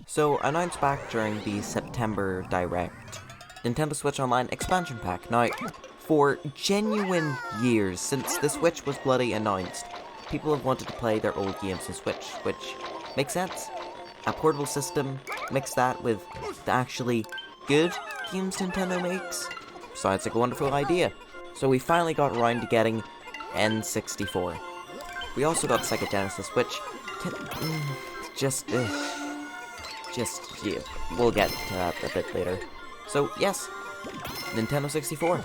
So, announced back during the September Direct, Nintendo Switch Online Expansion Pack. Now, for genuine years since the Switch was bloody announced, people have wanted to play their old games on Switch, which makes sense. A portable system, mix that with the actually good games Nintendo makes, sounds like a wonderful idea. So we finally got around to getting N64. We also got Sega Genesis, which yeah, we'll get to that a bit later. So yes, Nintendo 64.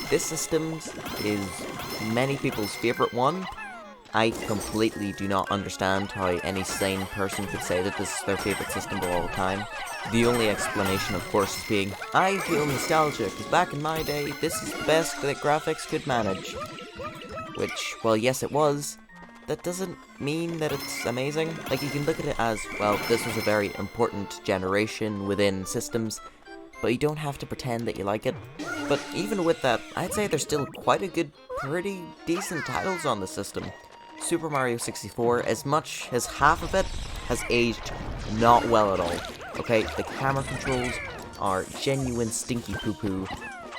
This system is many people's favorite one. I completely do not understand how any sane person could say that this is their favorite system of all time. The only explanation, of course, is being, I feel nostalgia, because back in my day, this is the best that graphics could manage. Which, well, yes it was. That doesn't mean that it's amazing. Like, you can look at it as, well, this was a very important generation within systems, but you don't have to pretend that you like it. But even with that, I'd say there's still quite a good, pretty decent titles on the system. Super Mario 64, as much as half of it, has aged not well at all. Okay, the camera controls are genuine stinky poo-poo,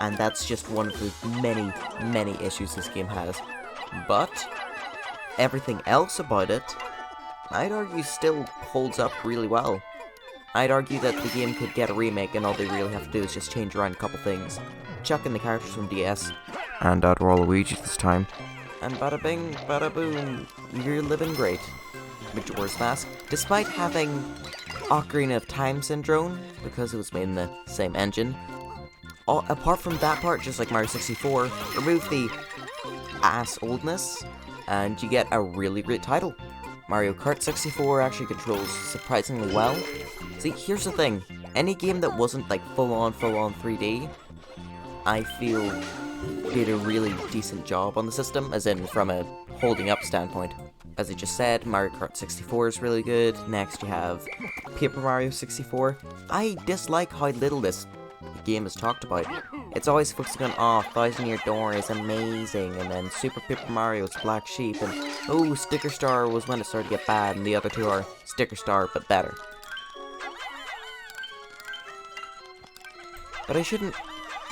and that's just one of the many, many issues this game has. But everything else about it, I'd argue still holds up really well. I'd argue that the game could get a remake and all they really have to do is just change around a couple things. Chuck in the characters from DS, and add Waluigi this time. And bada bing, bada boom, you're living great. Majora's Mask, despite having Ocarina of Time syndrome, because it was made in the same engine, apart from that part, just like Mario 64, remove the ass oldness, and you get a really great title. Mario Kart 64 actually controls surprisingly well. See, here's the thing, any game that wasn't like full-on 3D, I feel did a really decent job on the system, as in from a holding up standpoint. As I just said, Mario Kart 64 is really good. Next you have Paper Mario 64. I dislike how little this game is talked about. It's always focusing on, oh, Thousand Year Door is amazing, and then Super Paper Mario is Black Sheep, and oh, Sticker Star was when it started to get bad, and the other two are Sticker Star, but better. But I shouldn't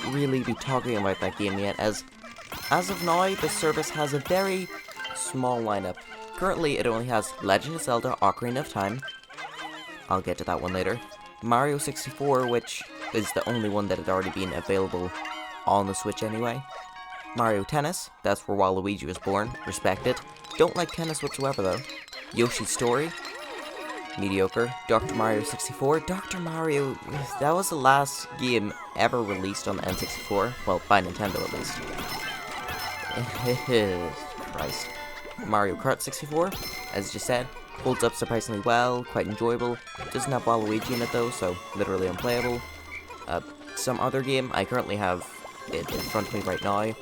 really be talking about that game yet, as of now, the service has a very small lineup. Currently, it only has Legend of Zelda Ocarina of Time. I'll get to that one later. Mario 64, which is the only one that had already been available on the Switch anyway. Mario Tennis, that's where Waluigi was born, respect it. Don't like tennis whatsoever though. Yoshi's Story, mediocre. Dr. Mario 64, Dr. Mario, that was the last game ever released on the N64, well, by Nintendo at least. Christ. Mario Kart 64, as just said, holds up surprisingly well, quite enjoyable. Doesn't have Waluigi in it though, so literally unplayable. Some other game, I currently have it in front of me right now.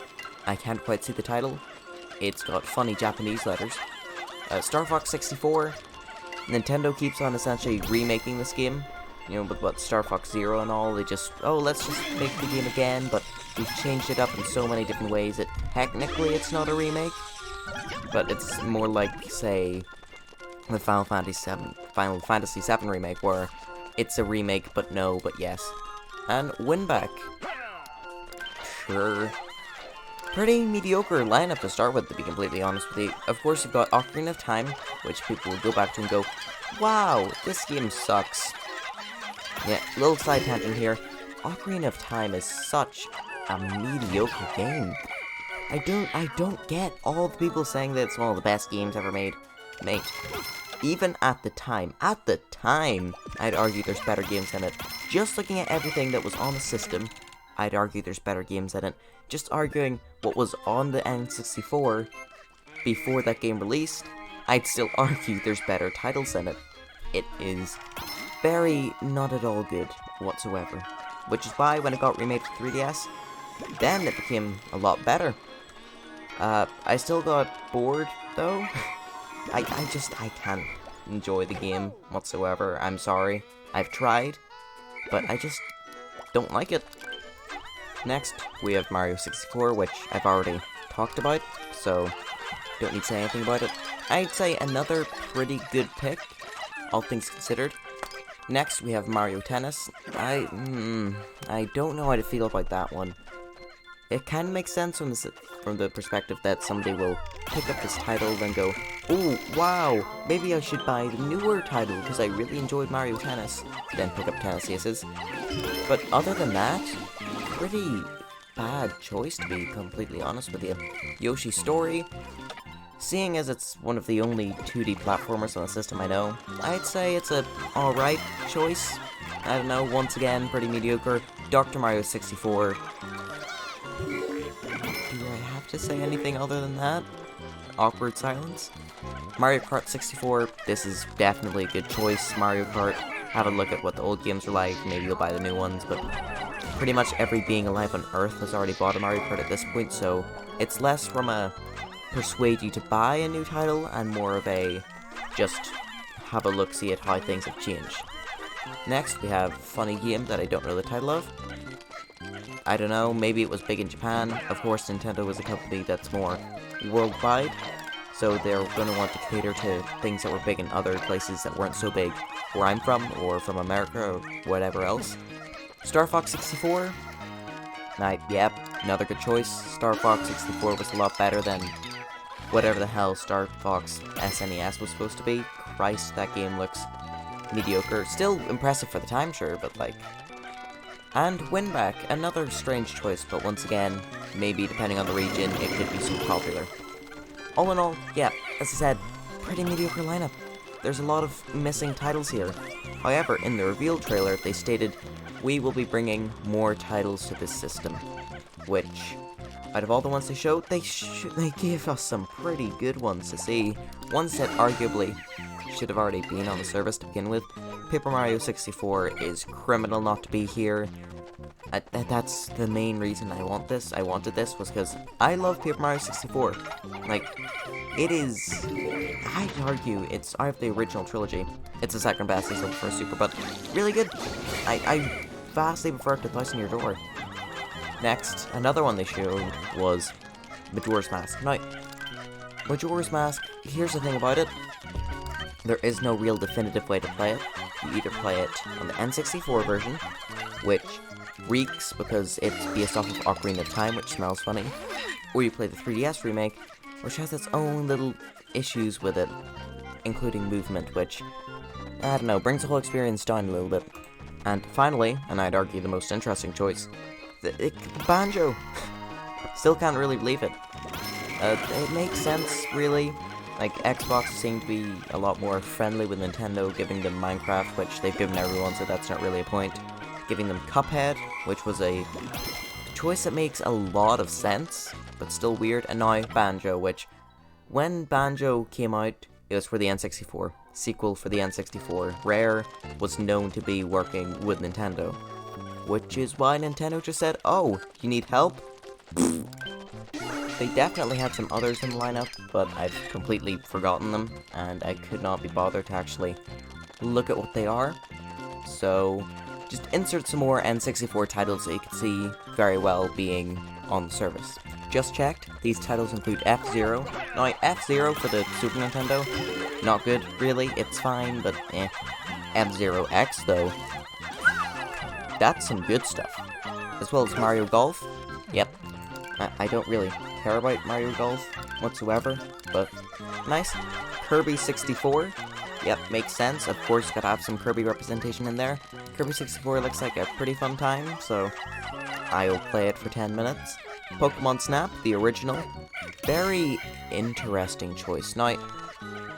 I can't quite see the title. It's got funny Japanese letters. Star Fox 64, Nintendo keeps on essentially remaking this game. You know, with what, Star Fox Zero and all, they just, oh, let's just make the game again, but we've changed it up in so many different ways that technically it's not a remake. But it's more like, say, the Final Fantasy VII remake, where it's a remake, but no, but yes. And Winback. Sure. Pretty mediocre lineup to start with, to be completely honest with you. Of course, you've got Ocarina of Time, which people will go back to and go, wow, this game sucks. Yeah, little side tangent here. Ocarina of Time is such a mediocre game. I don't get all the people saying that it's one of the best games ever made. Mate, even at the time, I'd argue there's better games in it. Just looking at everything that was on the system, I'd argue there's better games in it. Just arguing what was on the N64 before that game released, I'd still argue there's better titles in it. It is very not at all good whatsoever. Which is why when it got remade for 3DS, then it became a lot better. I still got bored though. I can't enjoy the game whatsoever. I'm sorry. I've tried, but I just don't like it. Next, we have Mario 64, which I've already talked about, so don't need to say anything about it. I'd say another pretty good pick, all things considered. Next, we have Mario Tennis. I don't know how to feel about that one. It kind of makes sense from the perspective that somebody will pick up this title, then go, "Oh, wow, maybe I should buy the newer title because I really enjoyed Mario Tennis," then pick up Tennis Aces. But other than that, pretty bad choice, to be completely honest with you. Yoshi Story, seeing as it's one of the only 2D platformers on the system I know, I'd say it's a alright choice. I don't know, once again, pretty mediocre. Dr. Mario 64. Do I have to say anything other than that? Awkward silence. Mario Kart 64, this is definitely a good choice. Mario Kart, have a look at what the old games are like, maybe you'll buy the new ones, but pretty much every being alive on Earth has already bought a Mario Kart at this point, so it's less from a persuade you to buy a new title, and more of a just have a look-see at how things have changed. Next, we have funny game that I don't know the title of. I don't know, maybe it was big in Japan. Of course, Nintendo is a company that's more worldwide, so they're going to want to cater to things that were big in other places that weren't so big where I'm from, or from America, or whatever else. Star Fox 64? Yep, another good choice. Star Fox 64 was a lot better than whatever the hell Star Fox SNES was supposed to be. Christ, that game looks mediocre. Still impressive for the time, sure, but like... And Winback, another strange choice, but once again, maybe depending on the region, it could be so popular. All in all, yeah, as I said, pretty mediocre lineup. There's a lot of missing titles here. However, in the reveal trailer, they stated, "We will be bringing more titles to this system," which, out of all the ones they showed, they gave us some pretty good ones to see. Ones that arguably should have already been on the service to begin with. Paper Mario 64 is criminal not to be here. That's the main reason I wanted this was because I love Paper Mario 64. Like, it is, I'd argue it's out of the original trilogy. It's the second best except for Super, but really good. I vastly prefer it to Thousand Year Door. Next, another one they showed was Majora's Mask. Now, Majora's Mask, here's the thing about it. There is no real definitive way to play it. You either play it on the N64 version, which reeks because it's based off of Ocarina of Time, which smells funny, or you play the 3DS remake, which has its own little issues with it, including movement, which, I don't know, brings the whole experience down a little bit. And finally, and I'd argue the most interesting choice, the Banjo. Still can't really believe it. It makes sense, really. Like, Xbox seemed to be a lot more friendly with Nintendo, giving them Minecraft, which they've given everyone, so that's not really a point. Giving them Cuphead, which was a choice that makes a lot of sense, but still weird. And now Banjo, which, when Banjo came out, it was for the N64. Sequel for the N64. Rare was known to be working with Nintendo, which is why Nintendo just said, "Oh, you need help?" They definitely had some others in the lineup, but I've completely forgotten them, and I could not be bothered to actually look at what they are. So, just insert some more N64 titles that you can see very well being on the service. Just checked, these titles include F-Zero. Now, F-Zero for the Super Nintendo, not good, really, it's fine, but eh. F-Zero X, though, that's some good stuff. As well as Mario Golf. Yep, I don't really care about Mario Golf whatsoever, but nice. Kirby 64. Yep, makes sense. Of course, gotta have some Kirby representation in there. Kirby 64 looks like a pretty fun time, so I'll play it for 10 minutes. Pokemon Snap, the original. Very interesting choice. Now,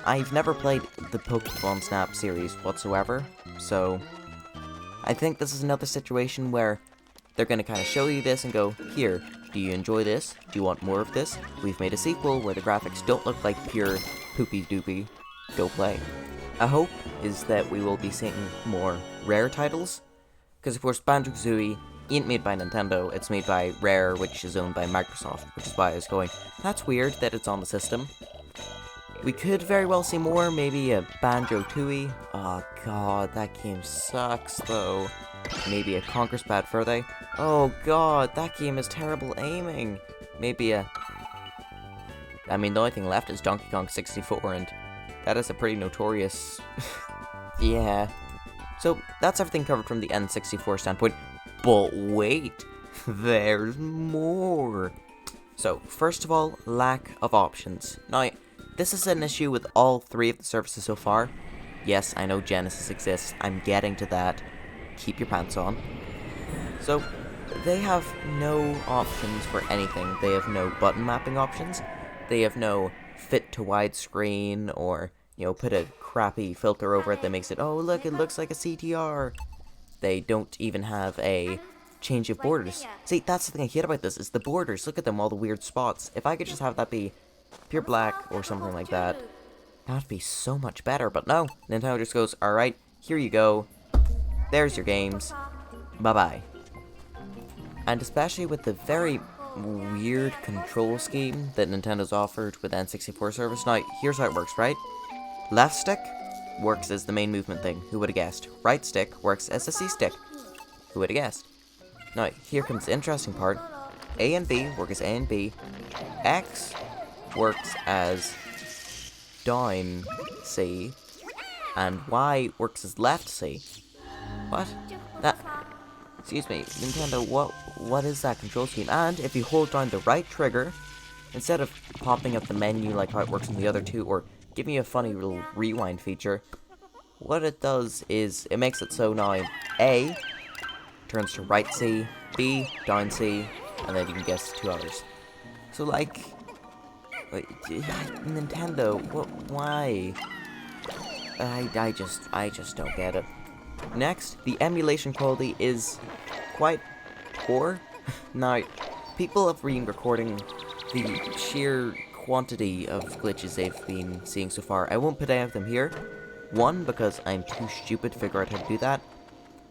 I've never played the Pokemon Snap series whatsoever, so I think this is another situation where they're gonna kind of show you this and go, "Here, do you enjoy this? Do you want more of this? We've made a sequel where the graphics don't look like pure poopy doopy. Go play." A hope is that we will be seeing more Rare titles, because of course Banjo-Kazooie ain't made by Nintendo, it's made by Rare, which is owned by Microsoft, which is why I was going, that's weird that it's on the system. We could very well see more, maybe a Banjo-Tooie. Oh god, that game sucks though. Maybe a Conker's Bad Fur Day. Oh god, that game is terrible aiming. Maybe a... I mean, the only thing left is Donkey Kong 64, and that is a pretty notorious... yeah. So that's everything covered from the N64 standpoint. But wait, there's more. So, first of all, lack of options. Now, this is an issue with all three of the services so far. Yes, I know Genesis exists. I'm getting to that. Keep your pants on. So, they have no options for anything. They have no button mapping options. They have no fit to widescreen or, put a crappy filter over it that makes it, oh look, it looks like a CTR. They don't even have a change of borders. See, that's the thing I hate about this, is the borders. Look at them, all the weird spots. If I could just have that be pure black or something like that, that'd be so much better. But no, Nintendo just goes, alright, here you go. There's your games. Bye-bye. And especially with the very weird control scheme that Nintendo's offered with N64 service. Now, here's how it works, right? Left stick works as the main movement thing. Who would have guessed? Right stick works as the C stick. Who would have guessed? Now, here comes the interesting part. A and B work as A and B. X works as down C. And Y works as left C. What? Excuse me, Nintendo, what is that control scheme? And if you hold down the right trigger, instead of popping up the menu like how it works in the other two, or giving you a funny little rewind feature, what it does is, it makes it so now A turns to right C, B, down C, and then you can guess two others. So Nintendo, why? I just don't get it. Next, the emulation quality is quite poor. Now, people have been recording the sheer quantity of glitches they've been seeing so far. I won't put any of them here. One, because I'm too stupid to figure out how to do that.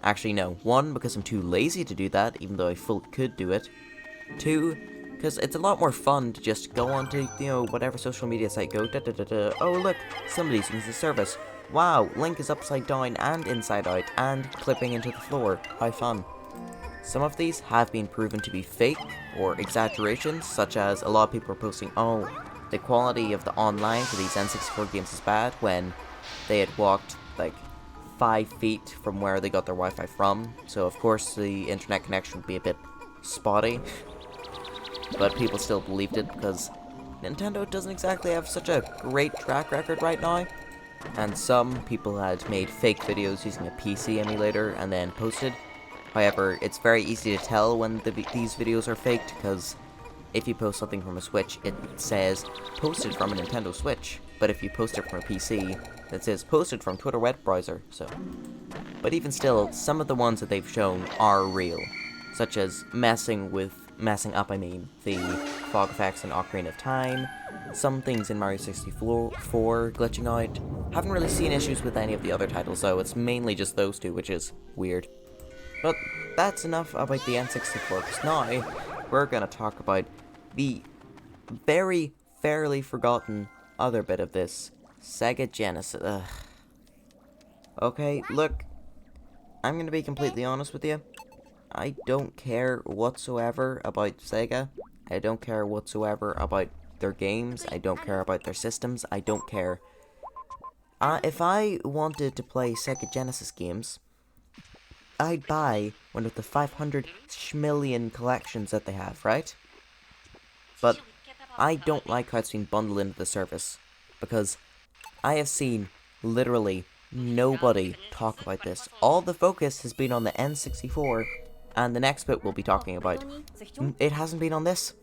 Actually, no. One, because I'm too lazy to do that, even though I fully could do it. Two, because it's a lot more fun to just go onto, whatever social media site, go oh look, somebody's using the service. Wow, Link is upside down and inside out, and clipping into the floor. How fun. Some of these have been proven to be fake, or exaggerations, such as a lot of people are posting, oh, the quality of the online for these N64 games is bad, when they had walked, 5 feet from where they got their Wi-Fi from, so of course the internet connection would be a bit spotty. But people still believed it, because Nintendo doesn't exactly have such a great track record right now. And some people had made fake videos using a PC emulator and then posted. However, it's very easy to tell when these videos are faked, because if you post something from a Switch, it says posted from a Nintendo Switch. But if you post it from a PC, it says posted from Twitter web browser. But even still, some of the ones that they've shown are real, such as messing up, the fog effects in Ocarina of Time, some things in Mario 64 glitching out. Haven't really seen issues with any of the other titles though, it's mainly just those two, which is weird. But that's enough about the N64, because now we're gonna talk about the very fairly forgotten other bit of this, Sega Genesis. Ugh. Okay, look, I'm gonna be completely honest with you. I don't care whatsoever about Sega. I don't care whatsoever about their games. I don't care about their systems. I don't care. If I wanted to play Sega Genesis games, I'd buy one of the 500 schmillion collections that they have, right? But I don't like how it's been bundled into the service, because I have seen literally nobody talk about this. All the focus has been on the N64, and the next bit we'll be talking about. It hasn't been on this,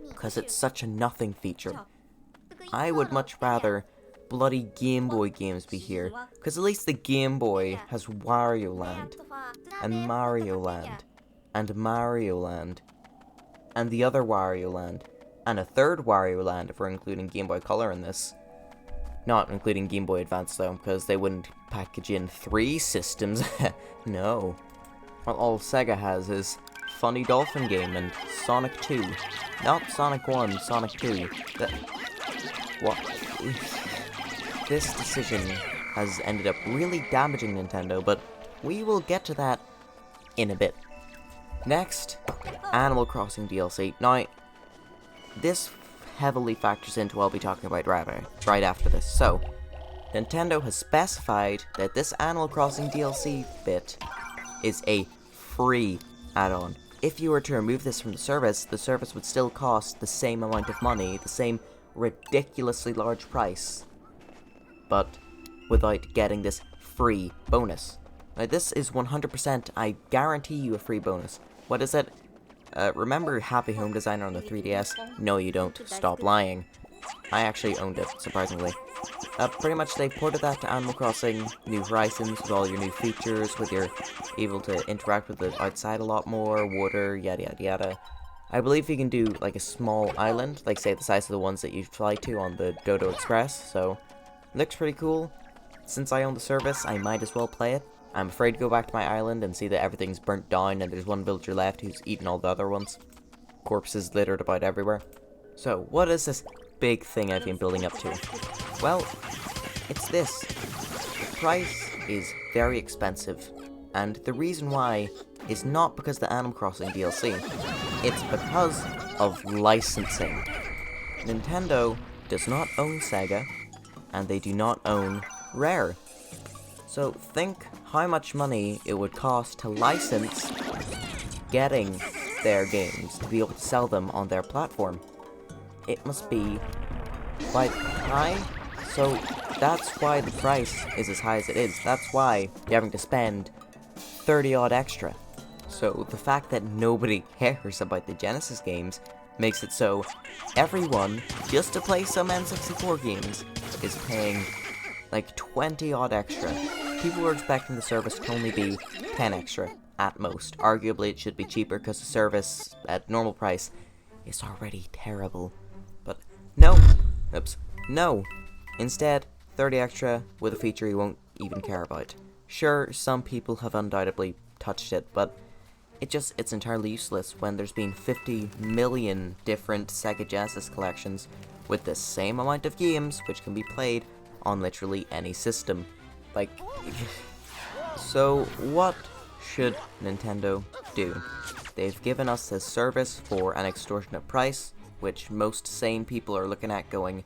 because it's such a nothing feature. I would much rather bloody Game Boy games be here, because at least the Game Boy has Wario Land, and Mario Land, and Mario Land, and the other Wario Land, and a third Wario Land if we're including Game Boy Color in this. Not including Game Boy Advance though, because they wouldn't package in 3 systems. No. Well, all Sega has is Funny Dolphin Game and Sonic 2. Not Sonic 1, Sonic 2. What? This decision has ended up really damaging Nintendo, but we will get to that in a bit. Next, Animal Crossing DLC. Now, this heavily factors into what I'll be talking about right after this. So, Nintendo has specified that this Animal Crossing DLC bit is a free add-on. If you were to remove this from the service would still cost the same amount of money, the same ridiculously large price, but without getting this free bonus. Now this is 100%, I guarantee you, a free bonus. What is it? Remember Happy Home Designer on the 3DS? No you don't, stop lying. I actually owned it, surprisingly. Pretty much they ported that to Animal Crossing New Horizons with all your new features, with your able to interact with the outside a lot more, water, yada yada yada. I believe you can do like a small island, like say the size of the ones that you fly to on the Dodo Express, so looks pretty cool. Since I own the service, I might as well play it. I'm afraid to go back to my island and see that everything's burnt down and there's one villager left who's eaten all the other ones. Corpses littered about everywhere. So, what is this big thing I've been building up to? Well, it's this. The price is very expensive, and the reason why is not because the Animal Crossing DLC, it's because of licensing. Nintendo does not own Sega, and they do not own Rare. So think how much money it would cost to license getting their games to be able to sell them on their platform. It must be quite high, so that's why the price is as high as it is. That's why you're having to spend 30 odd extra. So the fact that nobody cares about the Genesis games makes it so everyone, just to play some N64 games, is paying like 20 odd extra. People are expecting the service to only be 10 extra at most. Arguably it should be cheaper because the service at normal price is already terrible. But no. Oops. No. Instead, 30 extra with a feature you won't even care about. Sure, some people have undoubtedly touched it, but it's entirely useless when there's been 50 million different Sega Genesis collections with the same amount of games which can be played on literally any system. Like, so what should Nintendo do? They've given us this service for an extortionate price, which most sane people are looking at going,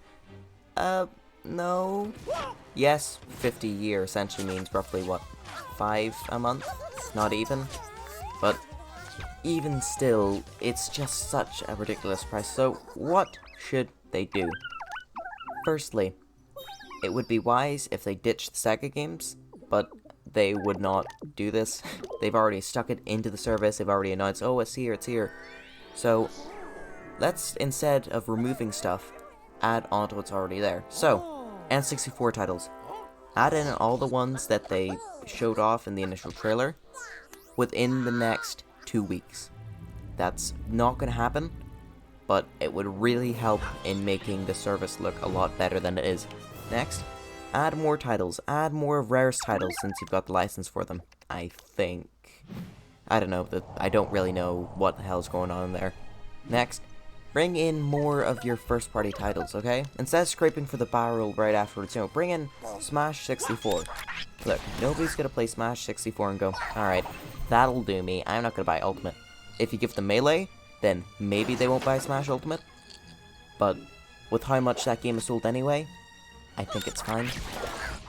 no. Yes, 50 a year essentially means roughly, what, 5 a month? Not even. But even still, it's just such a ridiculous price. So what should they do? Firstly, it would be wise if they ditched the Sega games, but they would not do this. They've already stuck it into the service, they've already announced, oh, it's here, it's here. So, let's, instead of removing stuff, add on to what's already there. So, N64 titles. Add in all the ones that they showed off in the initial trailer within the next 2 weeks. That's not going to happen, but it would really help in making the service look a lot better than it is. Next, add more titles. Add more of Rare's titles since you've got the license for them. I think. I don't know. I don't really know what the hell's going on there. Next, bring in more of your first-party titles, okay? Instead of scraping for the barrel right afterwards, bring in Smash 64. Look, nobody's gonna play Smash 64 and go, alright, that'll do me, I'm not gonna buy Ultimate. If you give them Melee, then maybe they won't buy Smash Ultimate. But with how much that game is sold anyway, I think it's fine.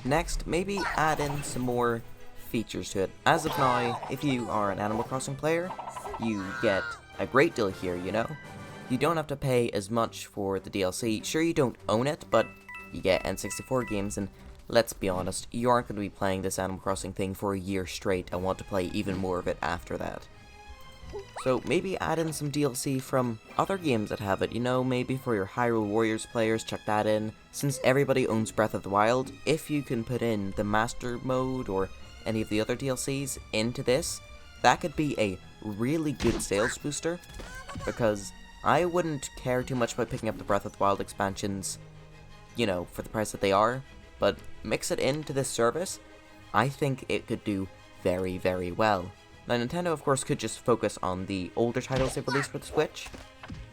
Next, maybe add in some more features to it. As of now, if you are an Animal Crossing player, you get a great deal here, You don't have to pay as much for the DLC. Sure, you don't own it, but you get N64 games, and let's be honest, you aren't going to be playing this Animal Crossing thing for a year straight and want to play even more of it after that. So maybe add in some DLC from other games that have it, maybe for your Hyrule Warriors players, check that in. Since everybody owns Breath of the Wild, if you can put in the Master Mode or any of the other DLCs into this, that could be a really good sales booster, because I wouldn't care too much about picking up the Breath of the Wild expansions, for the price that they are, but mix it into this service, I think it could do very, very well. Now, Nintendo, of course, could just focus on the older titles they've released for the Switch,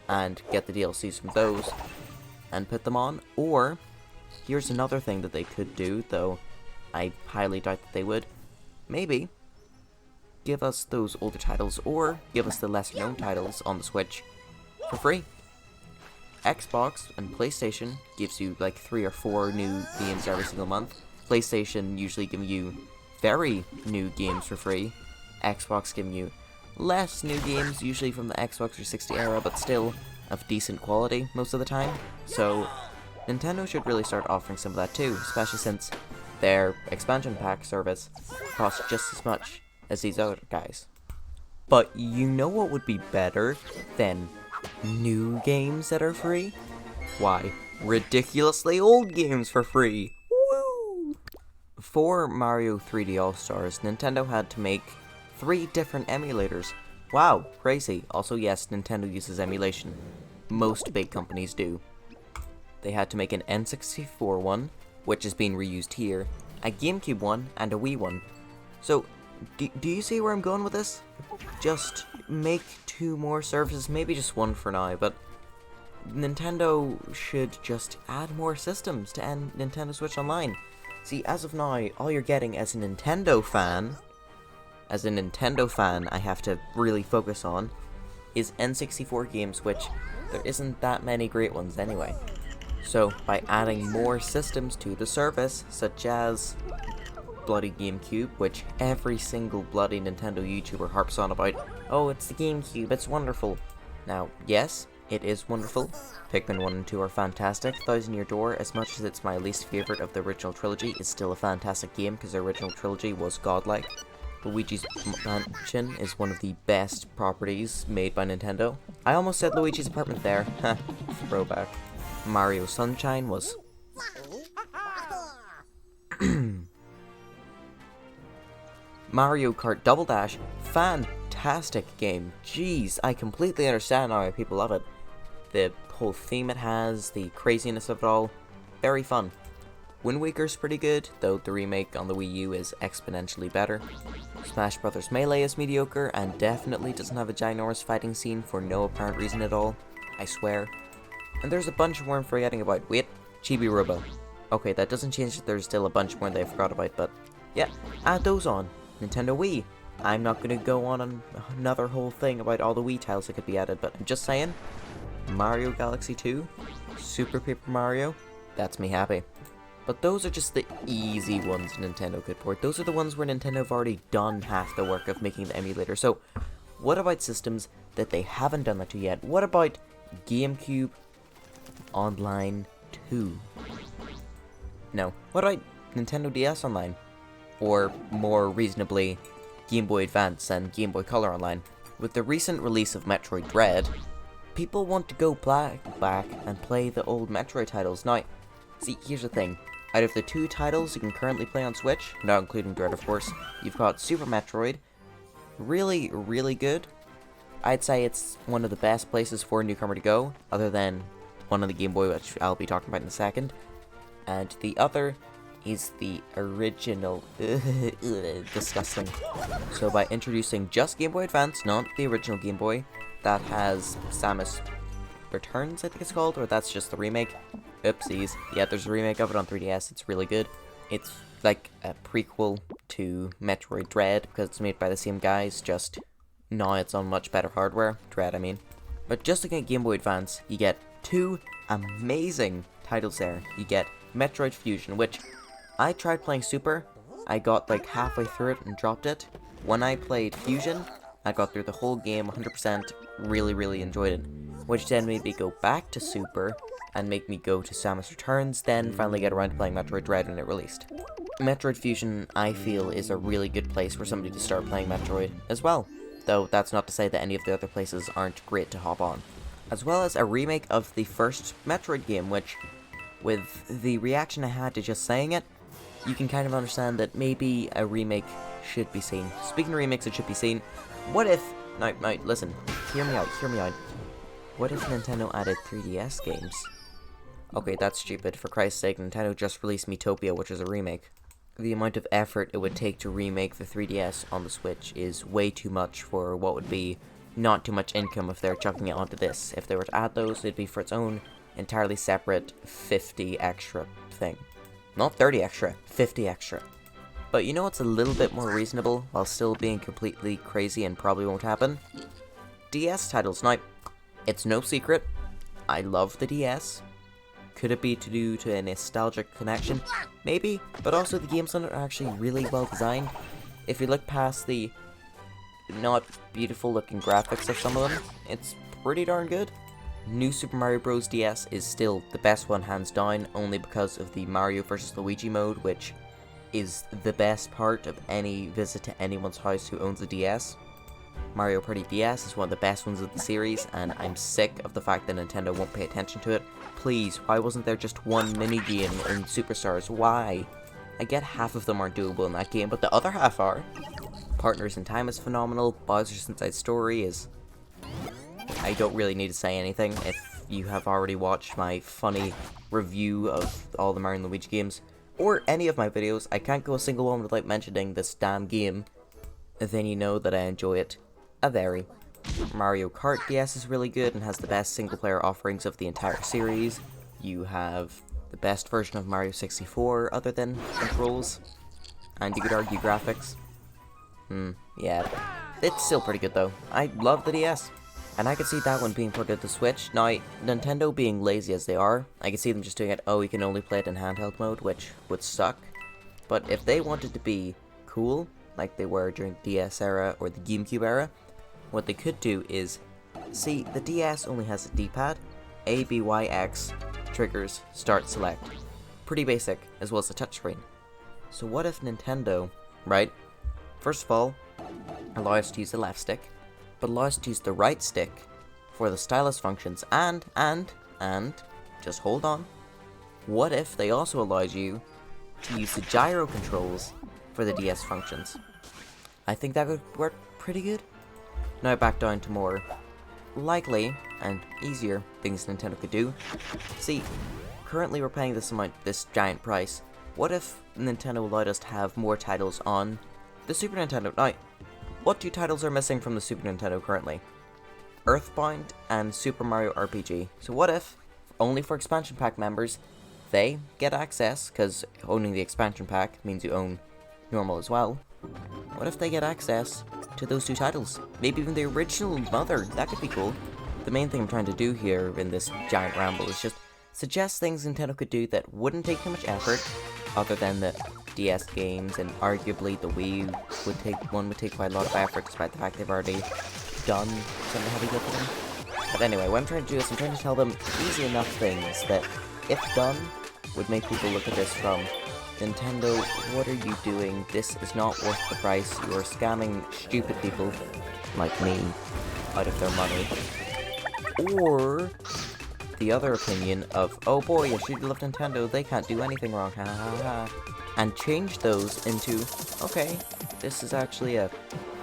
and get the DLCs from those, and put them on, or, here's another thing that they could do, though I highly doubt that they would, maybe give us those older titles, or give us the lesser-known titles on the Switch for free. Xbox and PlayStation gives you like 3 or 4 new games every single month. PlayStation usually give you very new games for free. Xbox giving you less new games, usually from the Xbox 360 era, but still of decent quality most of the time. So Nintendo should really start offering some of that too, especially since their expansion pack service costs just as much as these other guys. But you know what would be better than new games that are free? Why, ridiculously old games for free! Woo! For Mario 3D All-Stars, Nintendo had to make 3 different emulators. Wow, crazy. Also, yes, Nintendo uses emulation. Most big companies do. They had to make an N64 one, which is being reused here, a GameCube one, and a Wii one. So, do you see where I'm going with this? Just make 2 more services, maybe just 1 for now, but Nintendo should just add more systems to end Nintendo Switch Online. See, as of now, all you're getting as a Nintendo fan I have to really focus on, is N64 games, which there isn't that many great ones anyway. So, by adding more systems to the service, such as bloody GameCube, which every single bloody Nintendo YouTuber harps on about, oh, it's the GameCube, it's wonderful. Now, yes, it is wonderful. Pikmin 1 and 2 are fantastic. Thousand Year Door, as much as it's my least favourite of the original trilogy, is still a fantastic game because the original trilogy was godlike. Luigi's Mansion is one of the best properties made by Nintendo. I almost said Luigi's Apartment there. Ha, throwback. Mario Sunshine was... Mario Kart Double Dash, fantastic game. Jeez, I completely understand now why people love it. The whole theme it has, the craziness of it all, very fun. Wind Waker's pretty good, though the remake on the Wii U is exponentially better. Smash Bros. Melee is mediocre, and definitely doesn't have a ginormous fighting scene for no apparent reason at all, I swear. And there's a bunch more I'm forgetting about. Wait, Chibi Robo. Okay, that doesn't change that there's still a bunch more that I forgot about, but yeah, add those on. Nintendo Wii. I'm not gonna go on another whole thing about all the Wii titles that could be added, but I'm just saying, Mario Galaxy 2, Super Paper Mario, that's me happy. But those are just the easy ones Nintendo could port. Those are the ones where Nintendo have already done half the work of making the emulator. So, what about systems that they haven't done that to yet? What about GameCube Online 2? No. What about Nintendo DS Online? Or, more reasonably, Game Boy Advance and Game Boy Color Online? With the recent release of Metroid Dread, people want to go back and play the old Metroid titles. Now, see, here's the thing. Out of the 2 titles you can currently play on Switch, not including Dread of course, you've got Super Metroid, really, really good. I'd say it's one of the best places for a newcomer to go, other than one on the Game Boy, which I'll be talking about in a second. And the other is the original, disgusting. So by introducing just Game Boy Advance, not the original Game Boy, that has Samus Returns, I think it's called, or that's just the remake. Oopsies. Yeah, there's a remake of it on 3DS, it's really good. It's like a prequel to Metroid Dread, because it's made by the same guys, just now it's on much better hardware. Dread, I mean. But just looking at Game Boy Advance, you get 2 amazing titles there. You get Metroid Fusion, which I tried playing Super, I got like halfway through it and dropped it. When I played Fusion, I got through the whole game 100%, really enjoyed it. Which then made me go back to Super, and make me go to Samus Returns, then finally get around to playing Metroid Dread when it released. Metroid Fusion, I feel, is a really good place for somebody to start playing Metroid as well, though that's not to say that any of the other places aren't great to hop on. As well as a remake of the first Metroid game, which, with the reaction I had to just saying it, you can kind of understand that maybe a remake should be seen. Speaking of remakes that should be seen, what if... Now, listen, hear me out. What if Nintendo added 3DS games? Okay, that's stupid. For Christ's sake, Nintendo just released Miitopia, which is a remake. The amount of effort it would take to remake the 3DS on the Switch is way too much for what would be not too much income if they're chucking it onto this. If they were to add those, it'd be for its own entirely separate 50 extra thing. Not 30 extra, 50 extra. But you know what's a little bit more reasonable, while still being completely crazy and probably won't happen? DS titles. Now, it's no secret, I love the DS. Could it be due to a nostalgic connection? Maybe, but also the games on it are actually really well designed. If you look past the not beautiful looking graphics of some of them, it's pretty darn good. New Super Mario Bros. DS is still the best one hands down, only because of the Mario vs. Luigi mode, which is the best part of any visit to anyone's house who owns a DS. Mario Party DS is one of the best ones of the series, and I'm sick of the fact that Nintendo won't pay attention to it. Please, why wasn't there just one minigame in Superstars? Why? I get half of them aren't doable in that game, but the other half are. Partners in Time is phenomenal. Bowser's Inside Story is... I don't really need to say anything if you have already watched my funny review of all the Mario and Luigi games, or any of my videos. I can't go a single one without mentioning this damn game. Then you know that I enjoy it a very. Mario Kart DS is really good and has the best single player offerings of the entire series. You have the best version of Mario 64 other than controls, and you could argue graphics. Yeah, it's still pretty good though. I love the DS. And I could see that one being ported to Switch. Now, Nintendo being lazy as they are, I could see them just doing it, oh, you can only play it in handheld mode, which would suck. But if they wanted to be cool, like they were during the DS era or the GameCube era, what they could do is, see, the DS only has a D-pad, A, B, Y, X, triggers, start, select. Pretty basic, as well as a touchscreen. So what if Nintendo, right, first of all, allow us to use the left stick, but allow us to use the right stick for the stylus functions, and, just hold on, what if they also allowed you to use the gyro controls for the DS functions? I think that would work pretty good. Now back down to more likely and easier things Nintendo could do. See, currently we're paying this giant price. What if Nintendo allowed us to have more titles on the Super Nintendo? Now, what two titles are missing from the Super Nintendo currently? Earthbound and Super Mario RPG. So what if, only for expansion pack members, they get access, because owning the expansion pack means you own normal as well. What if they get access to those two titles? Maybe even the original mother, that could be cool. The main thing I'm trying to do here in this giant ramble is just suggest things Nintendo could do that wouldn't take too much effort, other than the DS games, and arguably the Wii would take quite a lot of effort, despite the fact they've already done some heavy lifting. But anyway, what I'm trying to do is I'm trying to tell them easy enough things that, if done, would make people look at this from, Nintendo, what are you doing? This is not worth the price. You are scamming stupid people, like me, out of their money. Or the other opinion of, oh boy, I should love Nintendo, they can't do anything wrong, ha ha ha. And change those into, okay, this is actually a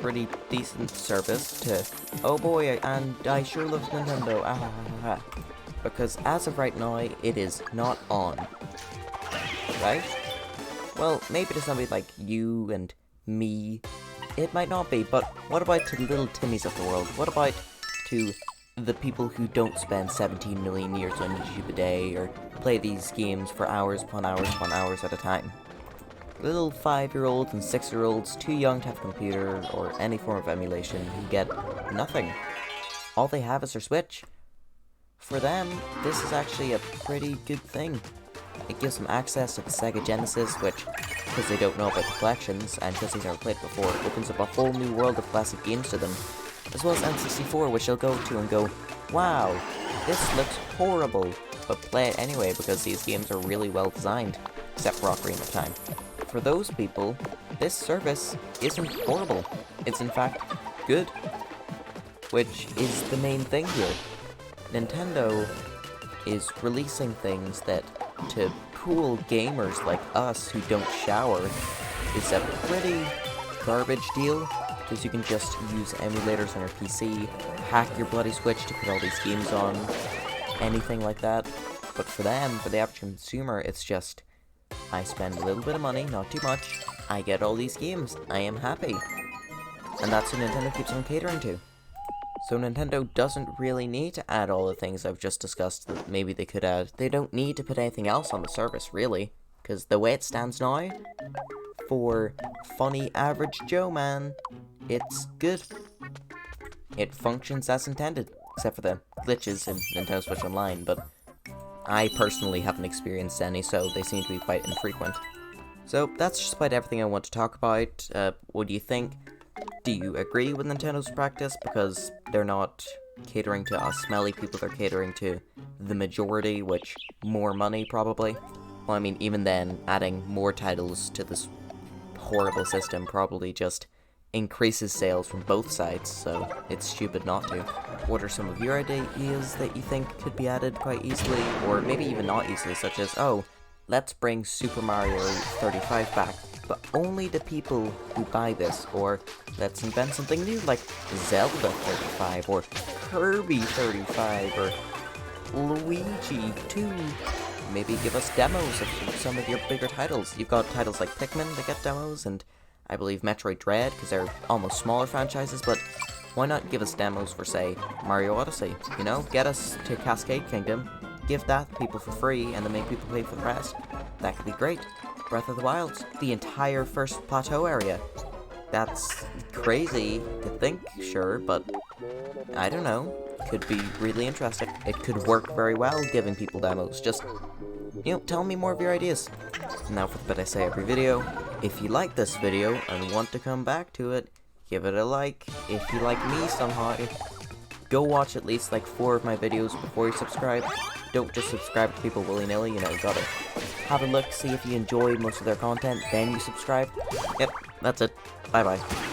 pretty decent service, to, oh boy, and I sure love Nintendo, ah ha ha ha. Because as of right now, it is not on. Right? Well, maybe to somebody like you and me, it might not be, but what about to the little Timmies of the world? What about to the people who don't spend 17 million years on YouTube a day, or play these games for hours upon hours upon hours at a time? Little 5-year-olds and 6-year-olds, too young to have a computer or any form of emulation, who get nothing. All they have is their Switch. For them, this is actually a pretty good thing. It gives them access to the Sega Genesis, which, because they don't know about the collections, and because they've never played it before, opens up a whole new world of classic games to them. As well as N64, which they'll go to and go, wow, this looks horrible, but play it anyway because these games are really well designed, except for Ocarina of Time. For those people, this service isn't horrible. It's in fact good, which is the main thing here. Nintendo is releasing things that, to cool gamers like us who don't shower, is a pretty garbage deal, because you can just use emulators on your PC, hack your bloody Switch to put all these games on, anything like that. But for them, for the average consumer, it's just, I spend a little bit of money, not too much, I get all these games, I am happy. And that's what Nintendo keeps on catering to. So Nintendo doesn't really need to add all the things I've just discussed that maybe they could add. They don't need to put anything else on the service, really. Because the way it stands now, for funny average Joe man, it's good. It functions as intended. except for the glitches in Nintendo Switch Online, but I personally haven't experienced any, so they seem to be quite infrequent. So that's just about everything I want to talk about. What do you think? Do you agree with Nintendo's practice? Because they're not catering to us smelly people, they're catering to the majority, which more money probably. Well, I mean, even then, adding more titles to this horrible system probably just increases sales from both sides, so it's stupid not to. What are some of your ideas that you think could be added quite easily, or maybe even not easily, such as, oh, let's bring Super Mario 35 back, but only the people who buy this, or let's invent something new like Zelda 35, or Kirby 35, or Luigi 2. Maybe give us demos of some of your bigger titles. You've got titles like Pikmin that get demos, and I believe Metroid Dread, because they're almost smaller franchises, but why not give us demos for, say, Mario Odyssey? You know, get us to Cascade Kingdom, give that to people for free, and then make people pay for the rest. That could be great. Breath of the Wild, the entire first plateau area. That's crazy to think, sure, but I don't know. Could be really interesting. It could work very well giving people demos. Just, you know, tell me more of your ideas. Now for the bit I say every video. If you like this video and want to come back to it, give it a like. If you like me somehow, go watch at least like 4 of my videos before you subscribe. Don't just subscribe to people willy-nilly, you know, gotta have a look, see if you enjoy most of their content, then you subscribe. Yep, that's it. Bye-bye.